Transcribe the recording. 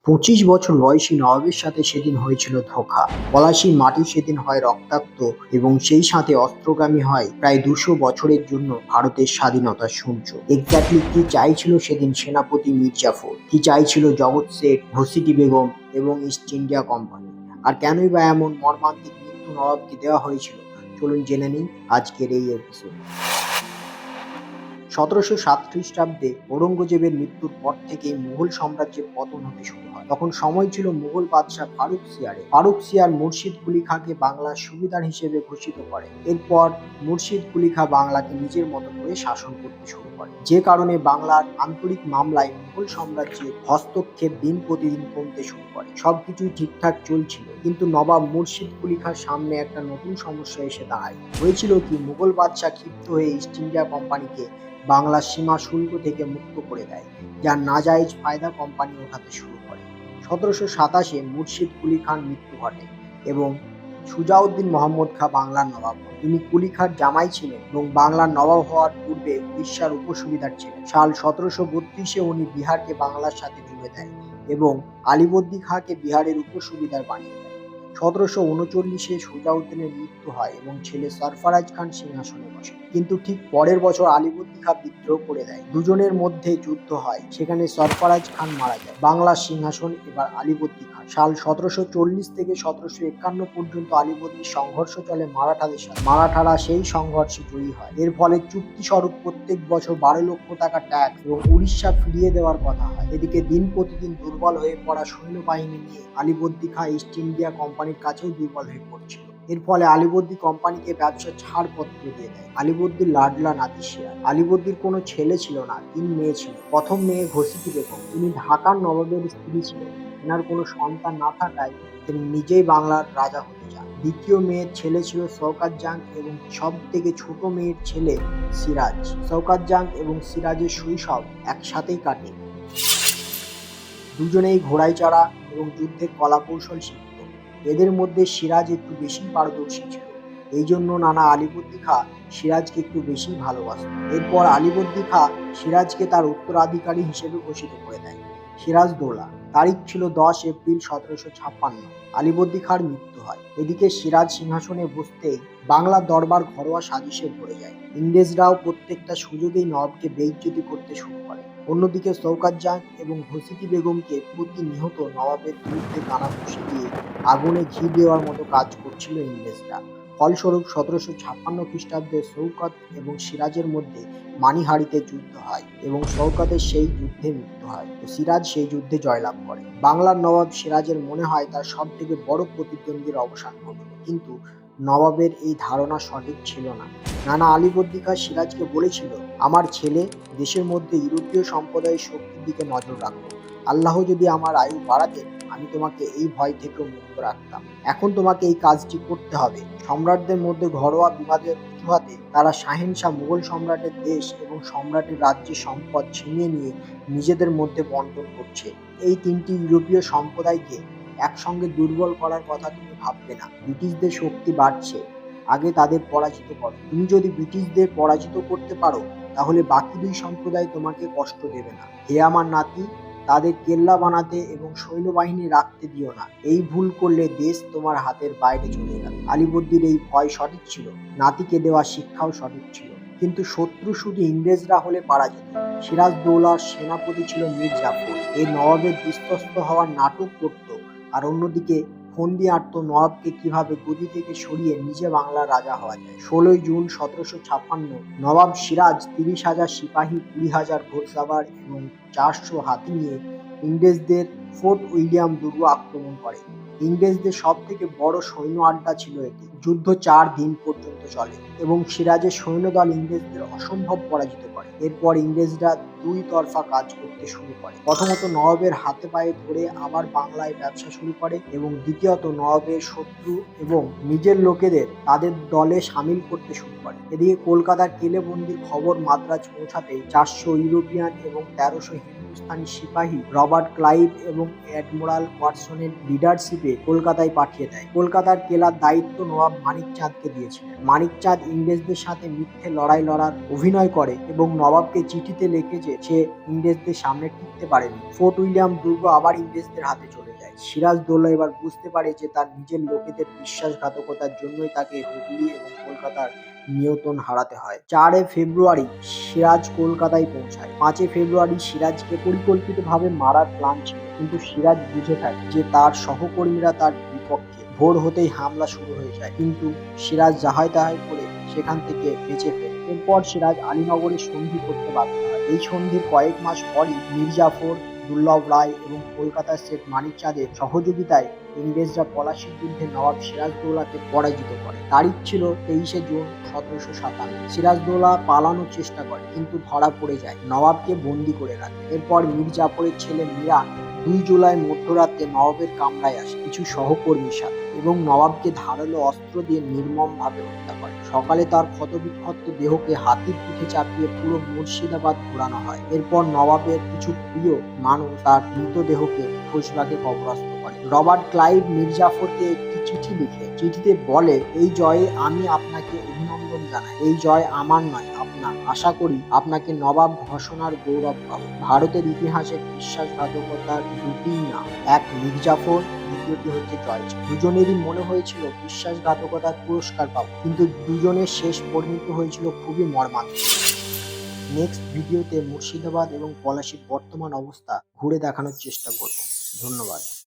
25 বছর বয়সী নবাবের সাথে সেদিন হয়েছিল ধোঁকা। পলাশির মাটি সেদিন হয় রক্তাক্ত এবং সেই সাথে অস্ত্রগামী হয় প্রায় 200 বছরের জন্য ভারতের স্বাধীনতার সূর্য। এক্স্যাক্টলি কি চাইছিল সেদিন সেনাপতি মীর জাফর, কি চাইছিল জগৎ শেঠ, ঘসিটি বেগম এবং ইস্ট ইন্ডিয়া কোম্পানি, আর কেনই বা এমন মর্মান্তিক মৃত্যু নবাবকে দেওয়া হয়েছিল? চলুন জেনে নিন আজকের এই এপিসোড। 1707 খ্রিস্টাব্দে ঔরঙ্গজেবের মৃত্যুর পর থেকেই মুঘল সাম্রাজ্যের পতন হতে শুরু হয়। তখন সময় ছিল মুঘল বাদশাহ ফারুক সিয়ারের। ফারুক সিয়ার মুর্শিদ কুলি খাঁকে বাংলার সুবিধার হিসেবে ঘোষিত করেন। এরপর মুর্শিদ কুলি খাঁ বাংলাকে নিজের মতো করে শাসন করতে শুরু করে, যে কারণে বাংলার আন্তরিক মামলায় মুঘল সাম্রাজ্যের হস্তক্ষেপ দিন প্রতিদিন কমতে শুরু করে। সবকিছুই ঠিকঠাক চলছিল, কিন্তু নবাব মুর্শিদ কুলি খাঁর সামনে একটা নতুন সমস্যা এসে দাঁড়ায়। হয়েছিল কি, মুঘল বাদশাহ ক্ষিপ্ত হয়ে ইস্ট ইন্ডিয়া কোম্পানিকে বাংলার সীমা শুল্ক থেকে মুক্ত করে দেয়, যার নাজায়েজ ফায়দা কোম্পানি ওঠাতে শুরু করে। 1727-এ মুর্শিদ কুলি খাঁর মৃত্যু ঘটে এবং সুজাউদ্দিন মোহাম্মদ খাঁ বাংলার নবাব হন। তিনি কুলি খাঁর জামাই ছিলেন এবং বাংলার নবাব হওয়ার পূর্বে উড়িষ্যার উপসুবিধার ছিলেন। সাল 1732-এ উনি বিহারকে বাংলার সাথে জুড়ে দেন এবং আলীবর্দী খাঁকে বিহারের উপসুবিধার বানিয়ে দেন। 1739-এ সুজাউদ্দিনের মৃত্যু হয় এবং ছেলে সরফরাজ খান সিংহাসনে বসে। কিন্তু ঠিক পরের বছর আলীবর্দী খাঁ বিদ্রোহ করে দেয়। দুজনের মধ্যে যুদ্ধ হয়, সেখানে সরফরাজ খান মারা যায়। বাংলার সিংহাসন এবার আলীবর্দী খাঁ। সাল 1740 থেকে 1751 পর্যন্ত আলীবর্দীর সংঘর্ষ চলে মারাঠাদের সাথে। মারাঠারা সেই সংঘর্ষে জয়ী হয়। এর ফলে চুক্তি স্বরূপ প্রত্যেক বছর 12 লক্ষ টাকা ট্যাক্স এবং উড়িষ্যা ফিরিয়ে দেওয়ার কথা হয়। এদিকে দিন প্রতিদিন দুর্বল হয়ে পড়া সৈন্যবাহিনী নিয়ে আলীবর্দী খাঁ ইস্ট ইন্ডিয়া কোম্পানির কাছেও দুর্বল হয়ে পড়ছিল। এর ফলে আলীবর্দী কোম্পানিকে ব্যবসা ছাড়পত্র দিয়ে দেয়। আলীবর্দীর লাডলা নাতি সিরাজ। আলীবর্দীর কোনো ছেলে ছিল না, 3 মেয়ে ছিল। প্রথম মেয়ে ঘসিটি বেগম, তিনি ঢাকার নবাবের স্ত্রী ছিলেন। এনার কোনো সন্তান না থাকায় তিনি নিজেই বাংলার রাজা হতে চান। দ্বিতীয় মেয়ের ছেলে ছিল শওকত জাং এবং সব থেকে ছোট মেয়ের ছেলে সিরাজ। শওকত জাং এবং সিরাজের শৈশব একসাথেই কাটে। দুজনেই ঘোড়ায় চড়া এবং যুদ্ধের কলা কৌশল শিখত। এদের মধ্যে সিরাজ একটু বেশি পারদর্শী ছিল, এই জন্য নানা আলীবর্দী খাঁ সিরাজকে একটু বেশি ভালোবাসত। এরপর আলীবর্দী খাঁ সিরাজকে তার উত্তরাধিকারী হিসেবে ঘোষিত করে দেয়। সিরাজদৌলা। তারিখ ছিল 10 এপ্রিল 1756। আলীবর্দী খাঁর মৃত্যু হয়। এদিকে সিরাজ সিংহাসনে বসতেই বাংলার দরবার ঘরোয়া সাজিশে ভরে যায়। ইংরেজরাও প্রত্যেকটা সুযোগেই নবাবকে বেইজ্জতি করতে শুরু করে। অন্যদিকে শওকত জাং এবং ঘসিটি বেগমকে প্রতিনিয়ত নবাবের বিরুদ্ধে কানাঘুষি দিয়ে আগুনে ঘি দেওয়ার মতো কাজ করছিল ইংরেজরা। ফলস্বরূপ 1756 খ্রিস্টাব্দে শওকত এবং সিরাজের মধ্যে মানিহারিতে যুদ্ধ হয় এবং শওকতের সেই যুদ্ধে মৃত্যু হয় ও সিরাজ সেই যুদ্ধে জয়লাভ করে। বাংলার নবাব সিরাজের মনে হয় তার সব থেকে বড় প্রতিদ্বন্দ্বীর অবসান ঘটল, কিন্তু নবাবের এই ধারণা সঠিক ছিল না। নানা আলীবর্দী খাঁ সিরাজকে বলেছিল, আমার ছেলে, দেশের মধ্যে ইউরোপীয় সম্প্রদায়ের শক্তির দিকে নজর রাখো। আল্লাহ যদি আমার আয়ু বাড়াতেন, আমি তোমাকে এই ভয় থেকেও মুক্ত রাখতাম। এখন তোমাকে এই কাজটি করতে হবে। সম্রাটদের মধ্যে ঘরোয়া বিবাদের অজুহাতে তারা শাহেনশাহ মুঘল সম্রাটের দেশ এবং সম্রাটের রাজ্যের সম্পদ ছিনিয়ে নিয়ে নিজেদের মধ্যে বন্টন করছে। এই 3টি ইউরোপীয় সম্প্রদায়কে একসঙ্গে দুর্বল করার কথা তুমি ভাববে না। ব্রিটিশদের শক্তি বাড়ছে, আগে তাদের পরাজিত করো। তুমি যদি ব্রিটিশদের পরাজিত করতে পারো, তাহলে বাকি 2 সম্প্রদায় তোমাকে কষ্ট দেবে না। হে আমার নাতি, তাদের কেল্লা বানাতে এবং সৈন্যবাহিনী রাখতে দিও না। এই ভুল করলে দেশ তোমার হাতের বাইরে চলে যাবে। আলীবর্দীর এই ভয় সঠিক ছিল, নাতিকে দেওয়া শিক্ষাও সঠিক ছিল। কিন্তু শত্রু শুধু ইংরেজরা হলে পারা যেত। সিরাজদৌলার সেনাপতি ছিল মীর জাফর। এই নবাবের বিশ্বস্ত হওয়ার নাটক করত, আর অন্যদিকে ফন্দি আঁটত নবাবকে কিভাবে গদি থেকে সরিয়ে নিজে বাংলার রাজা হওয়া যায়। 16 জুন 1756 নবাব সিরাজ 30,000 সিপাহী, 20,000 ঘোড়সাওয়ার এবং 400 হাতি নিয়ে ইংরেজদের ফোর্ট উইলিয়াম দুর্গ আক্রমণ করে। ইংরেজদের সব থেকে বড় সৈন্য আড্ডা ছিল এটি। যুদ্ধ 4 দিন পর্যন্ত চলে এবং সিরাজের সৈন্যদল ইংরেজদের অসম্ভব পরাজিত করে। এরপর ইংরেজরা 2 তরফা কাজ করতে শুরু করে। প্রথমত নবাবের হাতে পায়ে ধরে আবার বাংলায় ব্যবসা শুরু করে এবং দ্বিতীয়ত নবাবের শত্রু এবং নিজের লোকেদের তাদের দলে সামিল করতে শুরু করে। এদিকে কলকাতার কেলেবন্দির খবর মাদ্রাজ পৌঁছাতে 400 ইউরোপিয়ান এবং 1300 হিন্দু পাকিস্তানি সিপাহী রবার্ট ক্লাইভ এবং অ্যাডমিরাল ওয়াটসনের লিডারশিপে কলকাতায় পাঠিয়ে দেয়। কলকাতার কেলার দায়িত্ব নবাব মানিক চাঁদকে দিয়েছিলেন। মানিক চাঁদ ইংরেজদের সাথে মিথ্যে লড়াই লড়ার অভিনয় করে এবং নবাবকে চিঠিতে লেখে যে সে ইংরেজদের সামনে টিকতে পারেনি। ফোর্ট উইলিয়াম দুর্গ আবার ইংরেজদের হাতে চলে যায়। সিরাজদৌল্লা এবার বুঝতে পারে যে তার নিজের লোকেদের বিশ্বাসঘাতকতার জন্যই তাকে হুগলি এবং কলকাতার নিয়ন্ত্রণ হারাতে হয়। 4 ফেব্রুয়ারি সিরাজ কলকাতায় পৌঁছায়। 5 ফেব্রুয়ারি সিরাজকে পরিকল্পিতভাবে মারার প্ল্যান ছিল, কিন্তু সিরাজ বুঝে থাকে যে তার সহকর্মীরা তার বিপক্ষে। ভোর হতেই হামলা শুরু হয়ে যায়, কিন্তু সিরাজ যাহাই তাহাই করে সেখান থেকে বেঁচে ফেরে। এরপর সিরাজ আলীনগরে সন্ধি করতে বাধ্য হয়। এই সন্ধির কয়েক মাস পরই মীর জাফর, দুর্লভ রায় এবং কলকাতার শেখ মানিক চাঁদের সহযোগিতায় ইংরেজরা পলাশীর যুদ্ধে নবাব সিরাজদৌল্লাকে পরাজিত করে। তারিখ ছিল 23 জুন 1757। সিরাজদৌল্লা পালানোর চেষ্টা করে, কিন্তু ধরা পড়ে যায়। নবাবকে বন্দী করে রাখে। এরপর মীর জাফরের ছেলে মিরান 2 জুলাই মধ্যরাতে নবাবের কামরায় আসে কিছু সহকর্মীর সাথে এবং নবাবকে ধারালো অস্ত্র দিয়ে নির্মমভাবে হত্যা করে। সকালে তার ক্ষতবিক্ষত দেহকে হাতির পিঠে চাপিয়ে পুরো মুর্শিদাবাদ ঘোরানো হয়। এরপর নবাবের কিছু প্রিয় মানুষ তার মৃতদেহকে খোশবাগে কবরস্থ করে। রবার্ট ক্লাইভ মীর জাফরকে একটি চিঠি লিখে চিঠিতে বলে, এই জয়ে আমি আপনাকে অভিনন্দন জানাই। এই জয় আমার নয়, আপনার। আশা করি আপনাকে নবাব ঘোষণার গৌরব পাবো। ভারতের ইতিহাসে বিশ্বাসঘাতকতার দুটিই নাম, এক মীর জাফর, দ্বিতীয়টি হচ্ছে জয়চাঁদ। দুজনেরই মনে হয়েছিল বিশ্বাসঘাতকতার পুরস্কার পাবো, কিন্তু দুজনের শেষ পরিণত হয়েছিল খুবই মর্মান্তিক। নেক্সট ভিডিওতে মুর্শিদাবাদ এবং পলাশীর বর্তমান অবস্থা ঘুরে দেখানোর চেষ্টা করব। ধন্যবাদ।